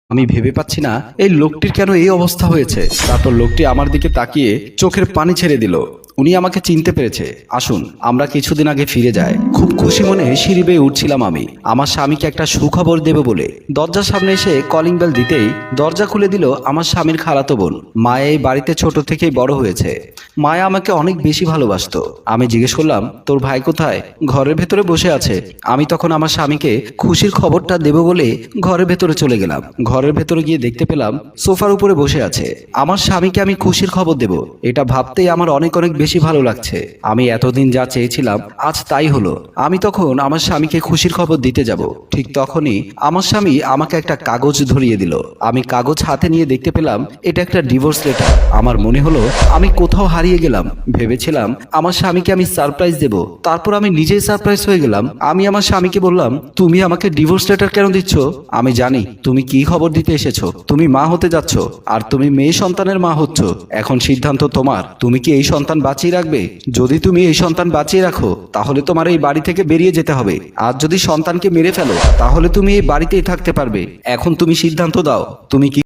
আমি ভেবে পাচ্ছি না এই লোকটির কেন এই অবস্থা হয়েছে। তারপর লোকটি আমার দিকে তাকিয়ে চোখের পানি ছেড়ে দিল। উনি আমাকে চিনতে পেরেছে। আসুন আমরা কিছুদিন আগে ফিরে যাই। খুব খুশি মনে সিঁড়ি বেয়ে উঠছিলাম আমি আমার স্বামীকে একটা সুখবর দেব বলে। দরজার সামনে এসে কলিং বেল দিতেই দরজা খুলে দিল আমার স্বামীর খালাতো বোন। মায়া এই বাড়িতে ছোট থেকেই বড় হয়েছে। মায়া আমাকে অনেক বেশি ভালোবাসতো। আমি জিজ্ঞেস করলাম, তোর ভাই কোথায়? ঘরের ভেতরে বসে আছে। আমি তখন আমার স্বামীকে খুশির খবরটা দেব বলে ঘরের ভেতরে চলে গেলাম। ঘরের ভেতরে গিয়ে দেখতে পেলাম সোফার উপরে বসে আছে। আমার স্বামীকে আমি খুশির খবর দেব, এটা ভাবতেই আমার অনেক অনেক বেশি ভালো লাগছে। আমি এতদিন যা চেয়েছিলাম আজ তাই হলো। আমি তখন আমার স্বামীকে খুশির খবর দিতে যাব, ঠিক তখনই আমার স্বামী আমাকে একটা কাগজ ধরিয়ে দিল। আমি কাগজ হাতে নিয়ে দেখতে পেলাম এটা একটা ডিভোর্স লেটার। আমার মনে হলো আমি কোথাও হারিয়ে গেলাম। ভেবেছিলাম আমার স্বামীকে আমি সারপ্রাইজ দেব, তারপর আমি নিজেই সারপ্রাইজ হয়ে গেলাম। আমি আমার স্বামীকে বললাম, তুমি আমাকে ডিভোর্স লেটার কেন দিচ্ছ? আমি জানি তুমি কি খবর দিতে এসেছো। তুমি মা হতে যাচ্ছ, আর তুমি মেয়ে সন্তানের মা হচ্ছ। এখন সিদ্ধান্ত তোমার, তুমি কি এই সন্তান বাঁচিয়ে রাখবে? যদি তুমি এই সন্তান বাঁচিয়ে রাখো তাহলে তোমার এই বাড়ি থেকে বেরিয়ে যেতে হবে। আর যদি সন্তানকে মেরে ফেলো তাহলে তুমি এই বাড়িতেই থাকতে পারবে। এখন তুমি সিদ্ধান্ত দাও, তুমি কি